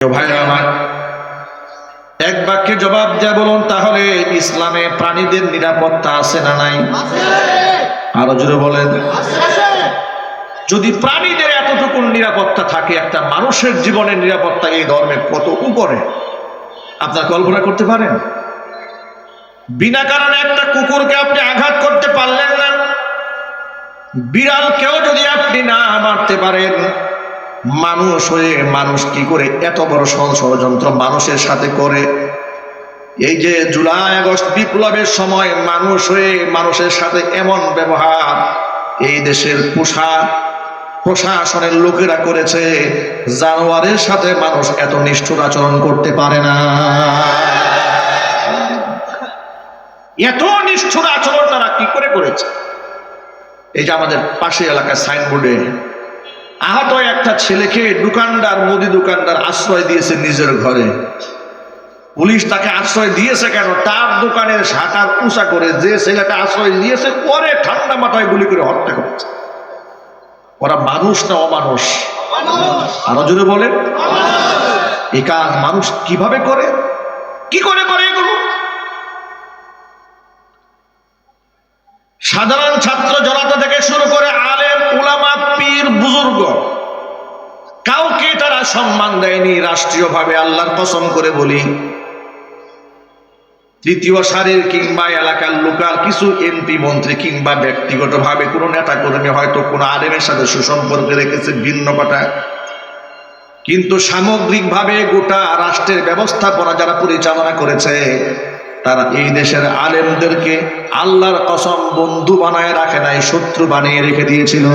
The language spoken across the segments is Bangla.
ভাইরা আমার, এক বাক্যে জবাব দেয়া বলুন তাহলে, ইসলামে প্রাণীদের নিরাপত্তা আছে না নাই? আরো জোরে বলেন। যদি প্রাণীদের এতটুকু নিরাপত্তা থাকে, একটা মানুষের জীবনের নিরাপত্তা এই ধর্মের কত উপরে আপনার কল্পনা করতে পারেন? বিনা কারণে একটা কুকুরকে আপনি আঘাত করতে পারলেন না, বিড়ালকেও যদি আপনি না মারতে পারেন, মানুষ হয়ে মানুষ কি করে এত বড় ষড়যন্ত্র মানুষের সাথে করে? এই যে জুলাই আগস্ট বিপ্লবের সময় মানুষ হয়ে মানুষের সাথে এমন ব্যবহার এই দেশের প্রশাসনের লোকেরা করেছে, জানোয়ারের সাথে মানুষ এত নিষ্ঠুর আচরণ করতে পারে না। এত নিষ্ঠুর আচরণ তারা কি করে করেছে? এই যে আমাদের পাশের এলাকায় সাইনবোর্ডে আহত একটা ছেলেকে মুদি দোকানদার আশ্রয় দিয়েছে নিজের ঘরে। পুলিশ তাকে আশ্রয় দিয়েছে কেন? তার দোকানের শাটার উঁচা করে যে ছেলেটা আশ্রয় দিয়েছে পরে ঠান্ডা মাথায় গুলি করে হত্যা করেছে। ওরা মানুষ না অমানুষ? আরো জোরে বলেন। এই কাজ মানুষ কিভাবে করে, কি করে করে এগুলো? সাধারণ ছাত্র জনতা থেকে শুরু করে আলেম উলামা পীর বুজুর্গ কাউকে তারা সম্মান দেয়নি রাষ্ট্রীয়ভাবে। আল্লাহর কসম করে বলি, তৃতীয় সারির কিংবা এলাকার লোকাল কিছু এমপি মন্ত্রী কিংবা ব্যক্তিগতভাবে কোনো নেতা কর্মী হয়তো কোনো আলেমের সাথে সুসম্পর্ক রেখেছে, ভিন্ন কথা। কিন্তু সামগ্রিকভাবে গোটা রাষ্ট্রের ব্যবস্থাপনা যারা পরিচালনা করেছে, তারা এই দেশের আলেমদেরকে আল্লাহর কসম বন্ধু বানায় রাখে নাই, শত্রু বানিয়ে রেখে দিয়েছিল,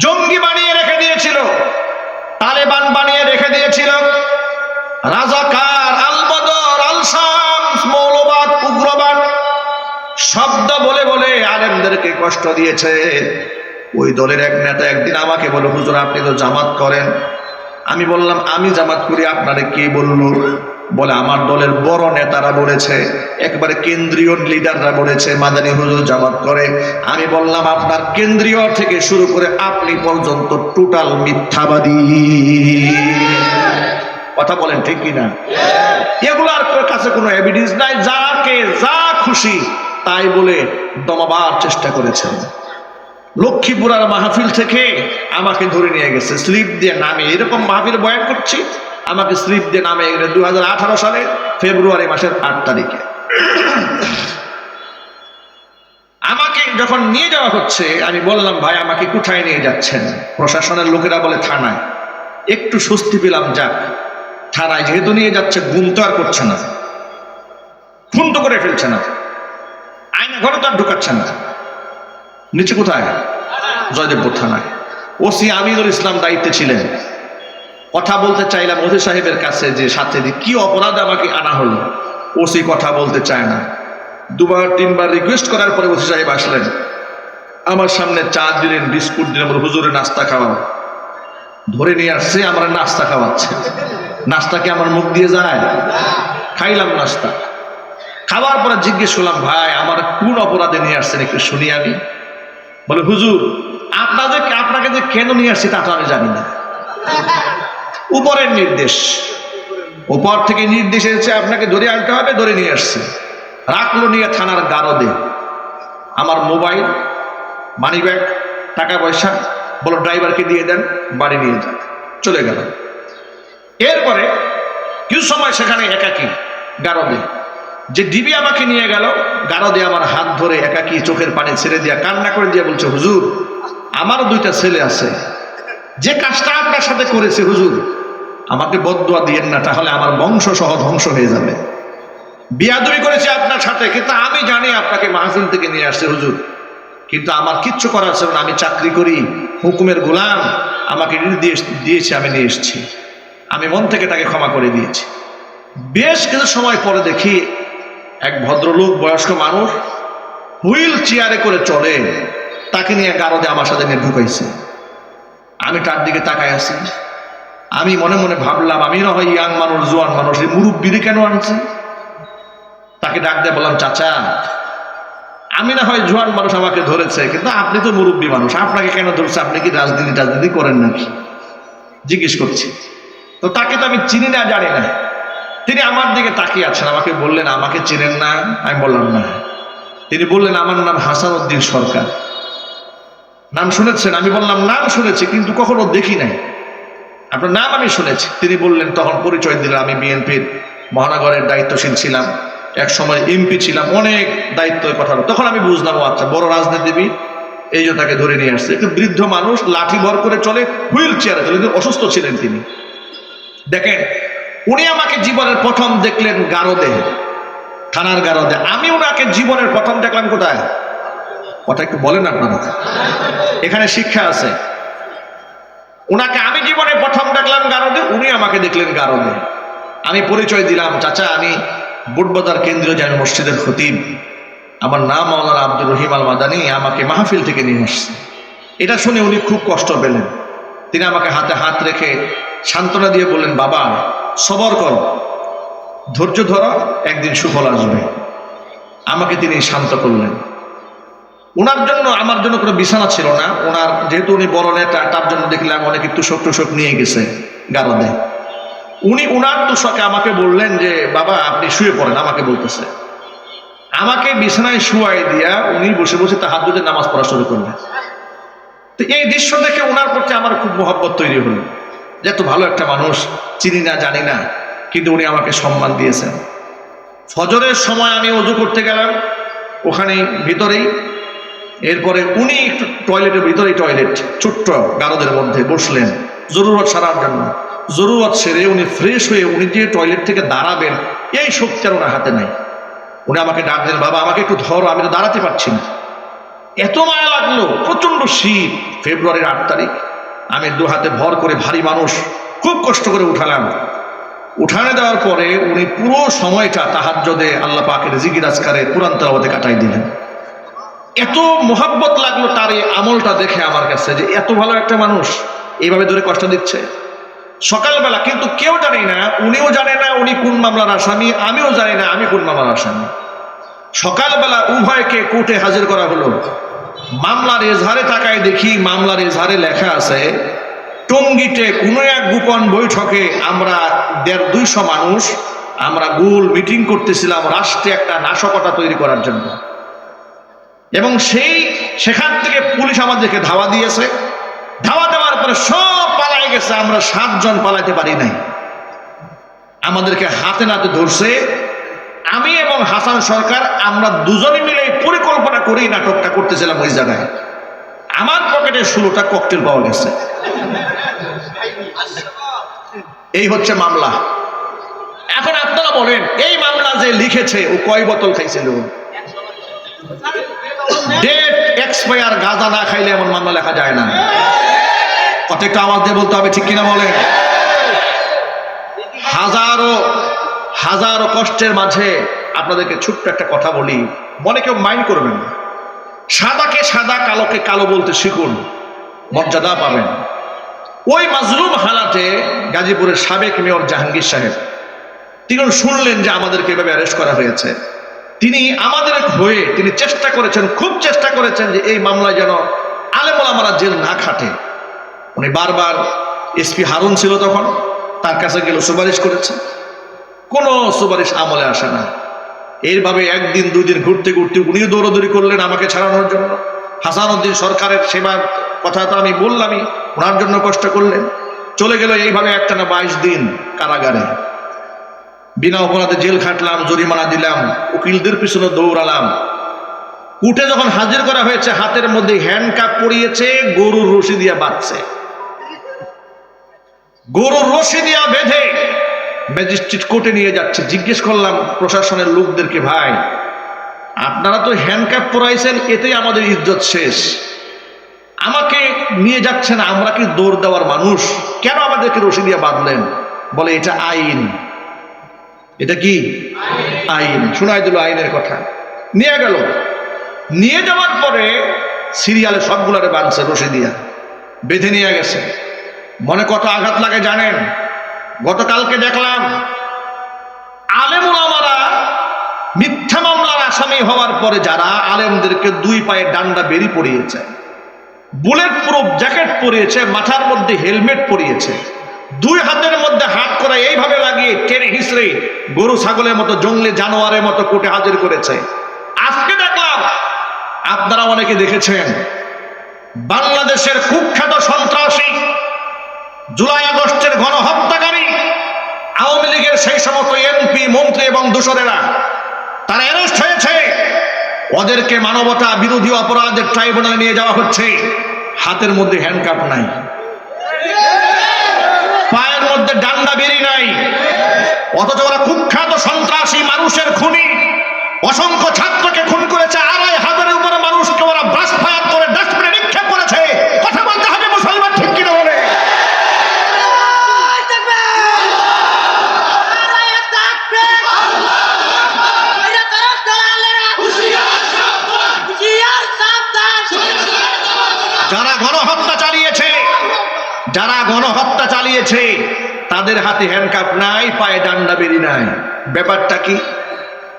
জঙ্গি বানিয়ে রেখে দিয়েছিল, তালেবান বানিয়ে রেখে দিয়েছিল, রাজাকার, আল বদর, আল শামস, মৌলবাদ, উগ্রবাদ শব্দ বলে বলে আলেমদেরকে কষ্ট দিয়েছে। ওই দলের এক নেতা একদিন আমাকে বলে, হুজুর আপনি তো জামাত করেন। আমি বললাম আমি জামাত করি, আপনারে কে বললো? বলে আমার দলের বড় নেতারা বলেছে, একবারে কেন্দ্রীয় লিডাররা বলেছে মাদানী হুজুর জামাত করে। আমি বললাম আপনার কেন্দ্রীয় থেকে শুরু করে আপনি পর্যন্ত টোটাল মিথ্যাবাদী। কথা বলেন ঠিক কিনা? এগুলার কাছে কোনো এভিডেন্স নাই, যাকে যা খুশি তাই বলে দমাবার চেষ্টা করেছেন। লক্ষ্মীপুরার মাহফিল থেকে আমাকে ধরে নিয়ে গেছে, স্লিপ দিয়ে নামে, এরকম মাহফিল বয়ান করছি, আমাকে স্লিপ দিয়ে নামে 2018 সালে ফেব্রুয়ারি মাসের 8 তারিখে। আমাকে যখন নিয়ে যাওয়া হচ্ছে, আমি বললাম ভাই আমাকে কোথায় নিয়ে যাচ্ছেন? প্রশাসনের লোকেরা বলে থানায়। একটু স্বস্তি পেলাম, যাক থানায় যেহেতু নিয়ে যাচ্ছে, গুম তো আর করছে না, খুন তো করে ফেলছে না, আয়না ঘরে তো আর ঢুকাচ্ছে না। নিচে কোথায়? জয়দেবপুর থানায়। ওসি আমিনুল ইসলাম দায়িত্বে ছিলেন। কথা বলতে চাইলাম ওসি সাহেবের কাছে যে সাথে কি অপরাধ আমাকে আনা হলো, ওসি কথা বলতে চায় না। 2-3বার রিকোয়েস্ট করার পরে ওসি সাহেব আসলেন, আমার সামনে চা দিলেন, বিস্কুট দিলেন, হুজুরে নাস্তা খাওয়াও। ধরে নিয়ে আসছে, আমার নাস্তা খাওয়াচ্ছে। নাস্তা কি আমার মুখ দিয়ে যায়? খাইলাম নাস্তা। খাওয়ার পরে জিজ্ঞেস করলাম, ভাই আমার কোন অপরাধে নিয়ে আসছেন একটু শুনি আমি। বলে হুজুর আপনাকে যে কেন নিয়ে আসছি তা তো আমি জানি না, উপরের নির্দেশ, উপর থেকে নির্দেশ এসেছে আপনাকে ধরে আনতে হবে, ধরে নিয়ে আসছে। রাখলো নিয়ে থানার গারদে। আমার মোবাইল, মানি ব্যাগ, টাকা পয়সা, বলো ড্রাইভারকে দিয়ে দেন, বাড়ি নিয়ে যান। চলে গেল। এরপরে কিছু সময় সেখানে একাকী গারদে, যে ডিবি আমাকে নিয়ে গেল গারদে, আমার হাত ধরে একাকী চোখের পানি ছেড়ে দিয়া কান্না করে দিয়ে বলছে, হুজুর আমারও 2টা ছেলে আছে, যে কাজটা আপনার সাথে করেছে হুজুর আমাকে বদদুয়া দিয়েন না, তাহলে আমার বংশ সহ ধ্বংস হয়ে যাবে। বিয়াদবি করেছে আপনার সাথে, কিন্তু আমি জানি আপনাকে মাহফিল থেকে নিয়ে আসছে হুজুর, কিন্তু আমার কিচ্ছু করার ছিল না, আমি চাকরি করি, হুকুমের গোলাম, আমাকে নির্দেশ দিয়েছে আমি নিয়ে এসেছি। আমি মন থেকে তাকে ক্ষমা করে দিয়েছি। বেশ কিছু সময় পরে দেখি এক ভদ্রলোক, বয়স্ক মানুষ, হুইল চেয়ারে করে চলে, তাকে নিয়ে গারদে আমার সাথে নিয়ে ঢুকাইছে। আমি তার দিকে তাকায় আছি। আমি মনে মনে ভাবলাম, আমি না হয় ইয়াং মানুষ, জোয়ান মানুষ, এই মুরব্বিরে কেন আনছে? তাকে ডাক দিয়ে বললাম, চাচা আমি না হয় জোয়ান মানুষ, আমাকে ধরেছে, কিন্তু আপনি তো মুরব্বী মানুষ, আপনাকে কেন ধরছে? আপনি কি রাজনীতি করেন নাকি? জিজ্ঞেস করছি। তো তাকে তো আমি চিনি না, জানি না। তিনি আমার দিকে তাকিয়ে আছেন, আমাকে বললেন আমাকে চিনেন না? আমি বললাম না। তিনি বললেন আমার নাম হাসান উদ্দিন সরকার, নাম শুনেছেন? আমি বললাম নাম শুনেছি কিন্তু কখনো দেখি নাই। আপনার নাম আমি শুনেছি। তিনি বললেন, তখন পরিচয় দিলেন আমি বিএনপির মহানগরের দায়িত্বশীল ছিলাম, এক সময় এমপি ছিলাম, অনেক দায়িত্বের কথা। তখন আমি বুঝলাম ও আচ্ছা বড় রাজনীতিবিদ, এই জন্য তাকে ধরে নিয়ে আসছে। একটু বৃদ্ধ মানুষ, লাঠি ভর করে চলে, হুইল চেয়ারে চলে, কিন্তু অসুস্থ ছিলেন তিনি। দেখেন, উনি আমাকে জীবনের প্রথম দেখলেন গারদে, থানার গারদে। আমি ওনাকে জীবনের প্রথম দেখলাম কোথায়? কথা একটু বলেন আপনারা, এখানে শিক্ষা আছে। উনাকে আমি জীবনে প্রথম দেখলাম গারদে, উনি আমাকে দেখলেন গারদে। আমি পরিচয় দিলাম, চাচা আমি বুটবাজার কেন্দ্রীয় জামে মসজিদের খতিব, আমার নাম মাওলানা আব্দুর রহিম আল মাদানী, আমাকে মাহফিল থেকে নিয়ে আসছে। এটা শুনে উনি খুব কষ্ট পেলেন। তিনি আমাকে হাতে হাত রেখে সান্ত্বনা দিয়ে বললেন, বাবা সবর করো, ধৈর্য ধরো, একদিন সুফল আসবে। আমাকে তিনি শান্ত করলেন। ওনার জন্য আমার জন্য কোনো বিছানা ছিল না। ওনার যেহেতু উনি বড় নেতা, তার জন্য দেখলাম অনেকে তুষক টুসক নিয়ে গেছে গারদে। উনি উনার তুষকে আমাকে বললেন যে বাবা আপনি শুয়ে পড়েন, আমাকে বলতেছে। আমাকে বিছানায় শুয়াই দিয়া উনি বসে বসে তাহাজ্জুদের নামাজ পড়া শুরু করলেন। তো এই দৃশ্য দেখে ওনার প্রতি আমার খুব মহব্বত তৈরি হলো, যে এত ভালো একটা মানুষ, চিনি না জানি না, কিন্তু উনি আমাকে সম্মান দিয়েছেন। ফজরের সময় আমি ওযু করতে গেলাম ওখানে ভিতরেই। এরপরে উনি একটু টয়লেটের ভিতরেই, টয়লেট ছোট্ট গারদের মধ্যে বসলেন জরুরত সারার জন্য। জরুরত সেরে উনি ফ্রেশ হয়ে উনি যে টয়লেট থেকে দাঁড়াবেন, এই শক্তি আর ওনার হাতে নাই। উনি আমাকে ডাক দেন, বাবা আমাকে একটু ধরো, আমি তো দাঁড়াতে পারছি না। এত মায়া লাগলো, প্রচন্ড শীত, ফেব্রুয়ারির 8 তারিখ। আমি দু হাতে ভর করে, ভারী মানুষ, খুব কষ্ট করে উঠালাম। উঠানে দেওয়ার পরে উনি পুরো সময়টা তাহাজ্জুদে আল্লাহ পাকের জিকির আজকারে কুরআন তেলাওয়াতে কাটাই দিলেন। এত মোহাব্বত লাগলো তার এই আমলটা দেখে আমার কাছে, যে এত ভালো একটা মানুষ এইভাবে ধরে কষ্ট দিচ্ছে সকালবেলা। কিন্তু কেউ জানে না, উনিও জানে না উনি কোন মামলার আসামি, আমিও জানি না আমি কোন মামলার আসামি। সকালবেলা উভয়কে কোর্টে হাজির করা হলো। মামলার এজাহারে তাকায় দেখি, মামলার এজাহারে লেখা আছে টঙ্গীতে কোনো এক গোপন বৈঠকে আমরা 150-200 মানুষ আমরা গোল মিটিং করতেছিলাম রাষ্ট্রে একটা নাশকতা তৈরি করার জন্য। এবং সেখান থেকে পুলিশ আমাদেরকে ধাওয়া দিয়েছে। ধাওয়া দেওয়ার পরে সব পালাই গেছে, আমরা 7 জন পালাইতে পারি নাই। আমাদেরকে হাতে নাতে ধরছে। আমি এবং হাসান সরকার আমরা দুজনে মিলে পরিকল্পনা করেই নাটকটা করতেছিলাম ওই জায়গায়। আমার পকেটে 16টা ককটেল পাওয়া গেছে। এই হচ্ছে মামলা। এখন আপনারা বলেন, এই মামলা যে লিখেছে ও কয় বোতল খাইছিল? ডেট এক্সপায়ার গাঁজা না খাইলে এমন মামলা লেখা যায় না। কত একটু আওয়াজ দিয়ে বলতে হবে, ঠিক কিনা বলেন? হাজারো কষ্টের মাঝে আপনাদেরকে ছোট্ট একটা কথা বলি, মনে কেউ মাইন্ড করবেন না। সাদাকে সাদা, কালোকে কালো বলতে শিখুন, মর্যাদা পাবেন। ওই মাজলুম হালাতে গাজীপুরের সাবেক মেয়র জাহাঙ্গীর সাহেব, তিনি শুনলেন যে আমাদেরকে এভাবে অ্যারেস্ট করা হয়েছে। তিনি আমাদের হয়ে তিনি চেষ্টা করেছেন, খুব চেষ্টা করেছেন যে এই মামলায় যেন আলেম ওলামারা জেল না খাটে। উনি বারবার, এসপি হারুন ছিল তখন, তার কাছে গেল, সুপারিশ করেছে, কোনো সুপারিশ আমলে আসে না। এইভাবে 1 দিন 2 দিন ঘুরতে ঘুরতে উনিও দৌড়দৌড়ি করলেন আমাকে ছাড়ানোর জন্য। হাসান উদ্দিন সরকারের সেবার কথা তো আমি বললামই, ওনার জন্য কষ্ট করলেন। চলে গেল এইভাবে একটানা 22 দিন কারাগারে। বিনা অপরাধে জেল খাটলাম, জরিমানা দিলাম, উকিলদের পিছনে দৌড়ালাম। উঠে যখন হাজির করা হয়েছে, হাতের মধ্যে হ্যান্ডকাপ পরিয়েছে, গরুর রশি দিয়া বাঁধছে। গরুর রশি দিয়া বেঁধে ম্যাজিস্ট্রেট কোর্টে নিয়ে যাচ্ছে। জিজ্ঞেস করলাম প্রশাসনের লোকদেরকে, ভাই আপনারা তো হ্যান্ডকাপ পরাইছেন, এতেই আমাদের ইজ্জত শেষ, আমাকে নিয়ে যাচ্ছেন, আমরা কি দৌড় দেওয়ার মানুষ, কেন আমাদেরকে রশি দিয়ে বাঁধলেন? বলে এটা আইন। এটা কি আইন? শোনাই দিল আইনের কথা। নিয়ে গেল। নিয়ে যাওয়ার পরে সিরিয়ালে সবগুলারে বাঁধছে রশি দিয়া, বেঁধে নিয়ে গেছে। মনে কত আঘাত লাগে জানেন? গতকালকে দেখলাম আলেম ওলামারা মিথ্যা মামলার আসামি হওয়ার পরে যারা আলেমদেরকে 2 পায়ে ডান্ডা বেরি পড়িয়েছে, বুলেট প্রুফ জ্যাকেট পরিয়েছে, মাথার মধ্যে হেলমেট পরিয়েছে, দুই হাতের মধ্যে হাত করে এইভাবে লাগিয়ে টেনে হিসড়ে গরু ছাগলের মতো জঙ্গলি জানোয়ারের মতো কোর্টে হাজির করেছে। আজকে দেখলাম, আপনারা অনেকে দেখেছেন, বাংলাদেশের কুখ্যাত সন্ত্রাসী, জুলাই আগস্টের গণহত্যাকারী, আওয়ামী লীগের সেই সমস্ত এমপি মন্ত্রী এবং দূষরেরা তারা অ্যারেস্ট হয়েছে। ওদেরকে মানবতা বিরোধী অপরাধের ট্রাইব্যুনালে নিয়ে যাওয়া হচ্ছে। হাতের মধ্যে হ্যান্ডকাপ নাই, পায়ের মধ্যে ডান্ডা বেরি নাই, অথচ ওরা কুখ্যাত সন্ত্রাসী, মানুষের খুনি, অসংখ্য ছাত্রকে খুন করেছে। 2,500-এর উপরে মানুষকে ওরা ব্রাশ ফায়ার করে ডাস্টবিনে নিক্ষেপ করেছে। কথা বলতে হবে মুসলমান, ঠিক কিনা বলে? যারা গণহত্যা চালিয়েছে তাদের হাতে হ্যান্ডকাপ নাই, পায়ে ডান্ডা বেরি নাই। ব্যাপারটা কি?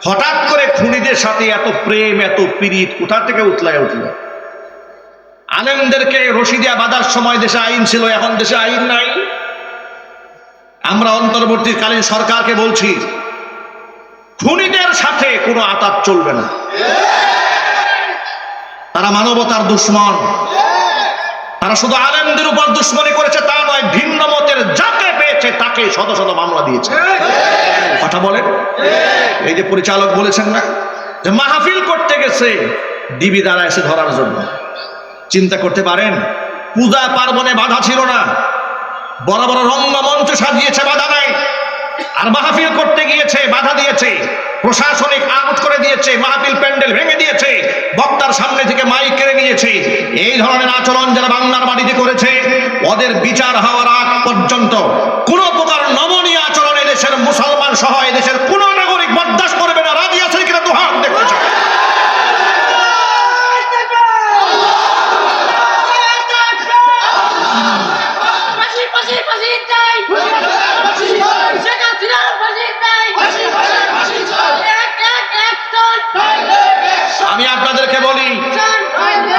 হঠাৎ করে খুনিদের সাথে এত প্রেম, এত পীড়িত কোথা থেকে উতলায় উঠল? আলেমদেরকে রশি দিয়া বাঁধার সময় দেশে আইন ছিল, এখন দেশে আইন নাই। আমরা অন্তর্বর্তীকালীন সরকারকে বলছি, খুনিদের সাথে কোনো আতাত চলবে না। তারা মানবতার দুশ্মন। তারা শুধু আলেমদের উপর দুশ্মনী করেছে তা নয়, ভিন্ন মতের যাকে পেয়েছে তাকে শত শত মামলা দিয়েছে। কথা বলেন। এই যে পরিচালক বলেছেন না যে মাহফিল করতে গেছে, ডিবি দ্বারা এসে ধরার জন্য। চিন্তা করতে পারেন, পূজা পার্বণে বাধা ছিল না, বড় বড় রঙ্গমঞ্চ সাজিয়েছে, বাধা নাই। আর মাহফিল করতে গিয়েছে, বাধা দিয়েছে, প্রশাসনিক আউট করে দিয়েছে, মাহফিল প্যান্ডেল ভেঙে দিয়েছে, বক্তার সামনে থেকে মাইক কেড়ে নিয়েছে। এই ধরনের আচরণ যারা বাংলার মাটিতে করেছে, ওদের বিচার হওয়ার আগ পর্যন্ত কোন প্রকার নমনীয় আচরণ এদেশের মুসলমান সহ এদেশের কোন নাগরিক বরদাস্ত করবে না। রাজি আছে কিনা তো হাত দেখতে চাই।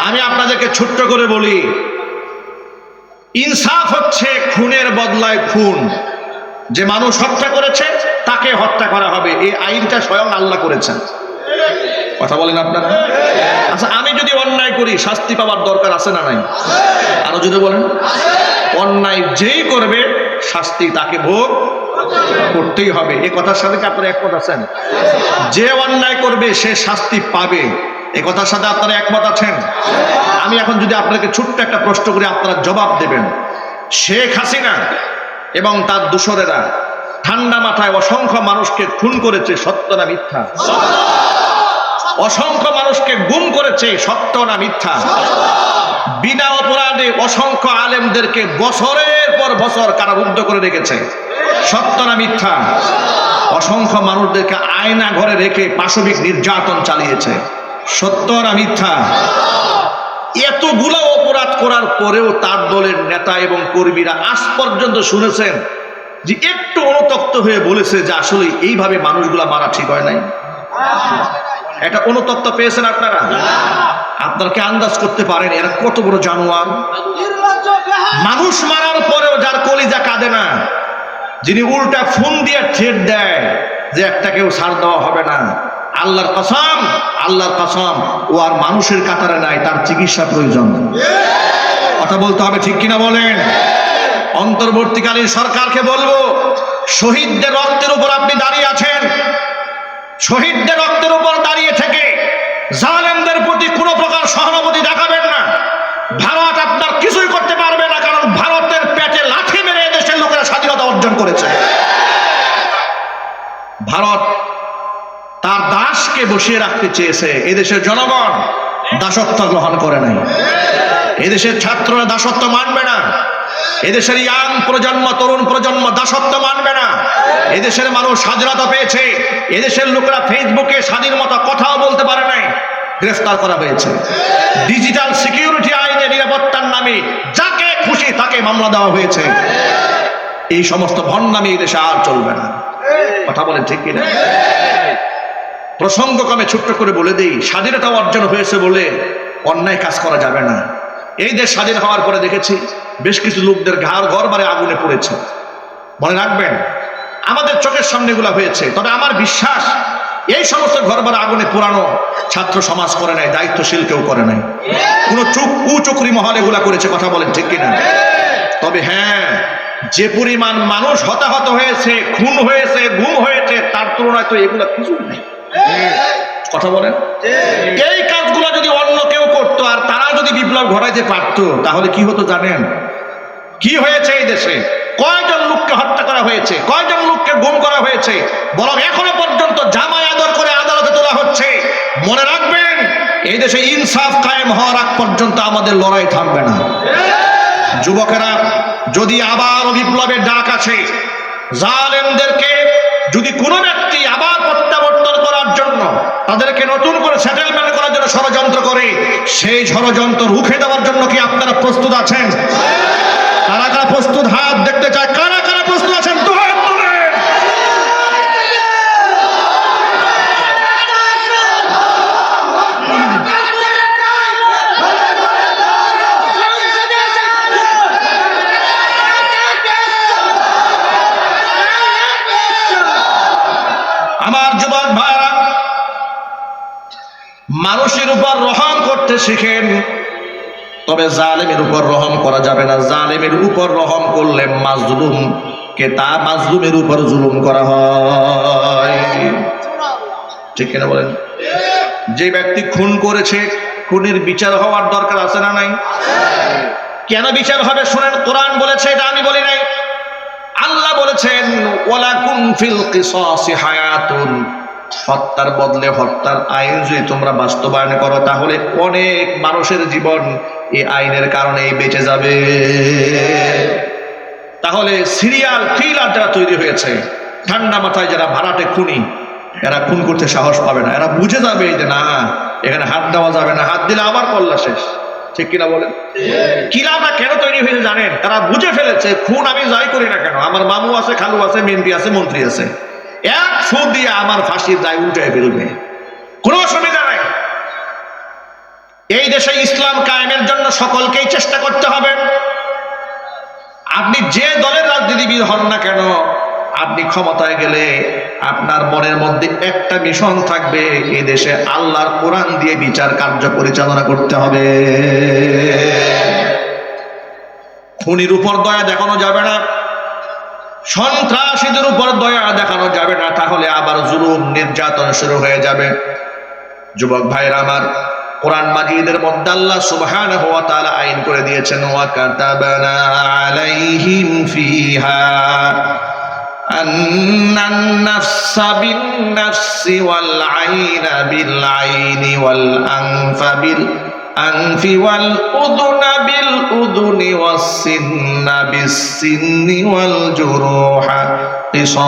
আমি আপনাদেরকে ছোট্ট করে বলি, ইনসাফ হচ্ছে খুনের বদলায় খুন। যে মানুষ হত্যা করেছে তাকে হত্যা করা হবে, এই আইনটা স্বয়ং আল্লাহ করেছেন। কথা বলেন আপনারা? আচ্ছা, আমি যদি অন্যায় করি শাস্তি পাওয়ার দরকার আছে না নাই? আরো যদি বলেন, অন্যায় যেই করবে শাস্তি তাকে ভোগ করতেই হবে। এই কথার সাথে কি আপনারা একমত আছেন? যে অন্যায় করবে সে শাস্তি পাবে, এই কথার সাথে আপনারা একমত আছেন? আমি এখন যদি আপনাকে ছোট্ট একটা প্রশ্ন করে আপনারা জবাব দেবেন, শেখ হাসিনা এবং তার দূষরেরা ঠান্ডা মাথায় অসংখ্য মানুষকে খুন করেছে, সত্য না মিথ্যা? অসংখ্য মানুষকে গুম করেছে, সত্য না মিথ্যা? বিনা অপরাধে অসংখ্য আলেমদেরকে বছরের পর বছর কারারুদ্ধ করে রেখেছে, সত্য না মিথ্যা? অসংখ্য মানুষদেরকে আয়না ঘরে রেখে পাশবিক নির্যাতন চালিয়েছে, সত্য না মিথ্যা? এতগুলো অপরাধ করার পরেও তার দলের নেতা এবং কর্মীরা আজ পর্যন্ত শুনেছেন যে একটু অনুতপ্ত হয়ে বলেছে যে আসলে এইভাবে মানুষগুলা মারা ঠিক হয় নাই? এটা অনুতপ্ত পেয়েছেন আপনারা? আপনারা কি আন্দাজ করতে পারেন এরা কত বড় জানোয়ার? মানুষ মারার পরেও যার কলিজা কাঁদে না, যিনি উল্টা ফোন দিয়ে থ্রেট দেয় যে একটা কেউ ছাড় দেওয়া হবে না, আল্লাহর কসম, আল্লাহর কসম, ও আর মানুষের কাতারে নাই, তার চিকিৎসা প্রয়োজন। কথা বলতে হবে, ঠিক কিনা বলেন? অন্তর্বর্তীকালীন সরকারকে বলবো, শহীদদের রক্তের উপর আপনি দাঁড়িয়ে আছেন, শহীদদের রক্তের উপর দাঁড়িয়ে থেকে জালেমদের প্রতি কোনো প্রকার সহানুভূতি দেখাবেন না। ভারত আপনার কিছুই করতে পারবে না, কারণ ভারতের পেটে লাথি মেরে এদেশের লোকেরা স্বাধীনতা অর্জন করেছে। ভারত তার দাসকে বসিয়ে রাখতে চেয়েছে, এদেশের জনগণ দাসত্ব গ্রহণ করে নাই। এদেশের ছাত্ররা দাসত্ব মানবে না, এদেশের ইয়াং প্রজন্ম, তরুণ প্রজন্ম দাসত্ব মানবে না। এদেশের মানুষ স্বাধীনতা পেয়েছে, এদেশের লোকেরা ফেসবুকে স্বাধীন মতো কথাও বলতে পারে নাই, গ্রেফতার করা হয়েছে। ডিজিটাল সিকিউরিটি আইনে নিরাপত্তার নামে যাকে খুশি তাকে মামলা দেওয়া হয়েছে। এই সমস্ত ভণ্ডামি এই দেশে আর চলবে না। কথা বলেন ঠিক কিনা? প্রসঙ্গক্রমে ছোট্ট করে বলে দেই, স্বাধীনতা অর্জন হয়েছে বলে অন্যায় কাজ করা যাবে না। এই দেশ স্বাধীন হওয়ার পরে দেখেছি বেশ কিছু লোকদের ঘর বারে আগুনে পড়েছে। মনে রাখবেন, আমাদের চোখের সামনে এগুলা হয়েছে। তবে আমার বিশ্বাস এই সমস্ত ঘর বারে আগুনে পোড়ানো ছাত্র সমাজ করে নাই, দায়িত্বশীল কেউ করে নাই, কোন কুচক্রি মহল এগুলা করেছে। কথা বলেন ঠিক কিনা? তবে হ্যাঁ, যে পরিমাণ মানুষ হতাহত হয়েছে, খুন হয়েছে, গুম হয়েছে, তার তুলনায় তো এগুলা কিছু নেই। কথা বলেন, এই কাজগুলো যদি অন্য কেউ করতো আর তারা যদি বিপ্লব ঘটাইতে পারতো তাহলে কি হতো জানেন? কি হয়েছে এই দেশে? কয়জন লোককে হত্যা করা হয়েছে, কয়জন লোককে গুম করা হয়েছে, বরং এখনো পর্যন্ত জামাই আদর করে আদালতে তোলা হচ্ছে। মনে রাখবেন, এই দেশে ইনসাফ কায়েম হওয়ার আগ পর্যন্ত আমাদের লড়াই থামবে না। যুবকেরা, যদি আবার বিপ্লবের ডাক আছে, জালেমদেরকে যদি কোনো ব্যক্তি আবার প্রত্যাবর্তন করার জন্য, তাদেরকে নতুন করে সেটেলমেন্ট করার জন্য ষড়যন্ত্র করে, সেই ষড়যন্ত্র রুখে দেওয়ার জন্য কি আপনারা প্রস্তুত আছেন? কারা কারা প্রস্তুত? হাত দেখতে চায়। কারা কারা প্রস্তুত আছেন? দুহাত তুলেন। আমার যুবক ভাইরা, মানুষের উপর রহম করতে শিখেন, তবে জালেমের উপর রহম করা যাবে না। জালেমের উপর রহম করলে মাজলুমকে তার মাজলুমের উপর জুলুম করা হয়। ঠিক কিনা বলেন? যে ব্যক্তি খুন করেছে, খুনের বিচার হওয়ার দরকার আছে না নাই? কেন বিচার হবে শুনেন। কোরআন বলেছে, এটা আমি বলি নাই, আল্লাহ বলেছেন, ওয়ালাকুম ফিল কিসাসি হায়াতুন। হত্যার বদলে হত্যার আইন যদি তোমরা বাস্তবায়ন করো তাহলে অনেক মানুষের জীবন এই আইনের কারণেই বেঁচে যাবে। তাহলে সিরিয়াল কিলার যারা তৈরি হয়েছে, ঠান্ডা মাথায় যারা ভাড়াটে খুনি, এরা খুন করতে সাহস পাবে না। এরা বুঝে যাবে যে না, এখানে হাত দেওয়া যাবে না, হাত দিলে আবার কল্লা শেষ। ঠিক কিনা বলেন? কিলাটা কেন তৈরি হয়েছে জানেন? তারা বুঝে ফেলেছে খুন আমি যাই করি না কেন, আমার মামু আছে, খালু আছে, মেম্পি আছে, মন্ত্রী আছে, এক ফুট দিয়ে আমার ফাঁসির দায় উল্টে ফেলবে, কোনো অসুবিধা নাই। এই দেশে ইসলাম কায়েমের জন্য সকলকেই চেষ্টা করতে হবে। আপনি যে দলের রাজনীতিবিদ হন না কেন, আপনি ক্ষমতায় গেলে আপনার মনের মধ্যে একটা মিশন থাকবে, এই দেশে আল্লাহর কোরআন দিয়ে বিচার কার্য পরিচালনা করতে হবে। খুনির উপর দয়া দেখানো যাবে না, সন্ত্রাসীদের উপর দয়া দেখানো যাবে না, তাহলে আবার জুলুম নির্যাতন শুরু হয়ে যাবে। যুবক ভাইরা আমার, কোরআন মাজিদের মধ্যে আল্লাহ সুবহানাহু ওয়া তাআলা আইন করে দিয়েছেন, ওয়া কাতাবানা আলাইহিম ফিহা আন্নান নাফসা বিন নাফসি ওয়াল আইনা বিল আইনি ওয়াল আনফা বিল আনফি ওয়াল উযুনা বিল উযুনি ওয়াস সিন্না বিস সিন্নি ওয়াল জুরুহা কিসাস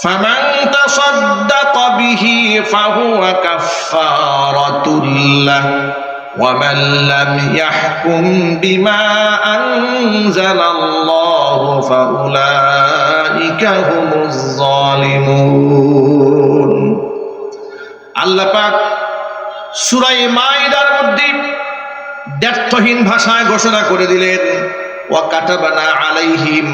ফামান তাসাদ্দাকা বিহি ফাহুয়া কাফফারাতুল লাহ ومن لم يحكم بما أنزل الله فأولئك هم الظالمون। আল্লাহ পাক সূরা মাইদার মধ্যে দ্ব্যর্থহীন ভাষায় ঘোষণা করে দিলেন, ওয়া কাতাবানা আলাইহিম,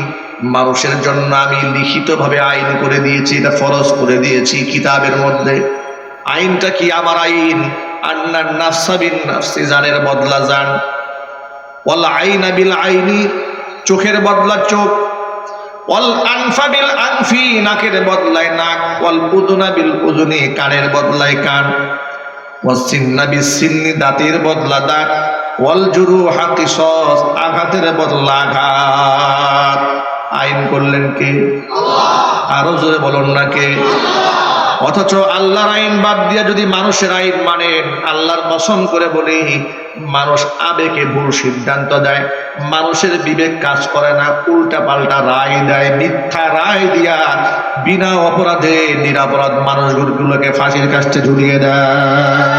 মানুষের জন্য আমি লিখিতভাবে আইন করে দিয়েছি, এটা ফরজ করে দিয়েছি কিতাবের মধ্যে। আইনটা কি? আমার আইন, আন্নান নাফসা বিন নাফসি, জানের বদলা জান, ওয়াল আইনা বিল আইনি, চোখের বদলা চোখ, ওয়াল আনফা বিল আনফি, নাকের বদলায় নাক, ওয়াল উযুনা বিল উযুনি, কানের বদলায় কান, ওয়াস সিন্না বিস সিন্নি, দাঁতের বদলা দাঁত, ওয়াল জুরুহা কিসাস, আঘাতের বদলা আঘাত। আইন করলেন কে? আল্লাহ। আরো জোরে বলুন না কে? অথচ আল্লাহর আইন বাদ দিয়ে যদি মানুষের আইন মানেন, আল্লাহর কসম করে বলি, মানুষ আবেগে ভুল সিদ্ধান্ত দেয়, মানুষের বিবেক কাজ করে না, উল্টা পাল্টা রায় দেয়, মিথ্যা রায় দিয়া বিনা অপরাধে নিরাপরাধ মানুষগুলোকে ফাঁসির কাস্টে ঝুলিয়ে দেয়।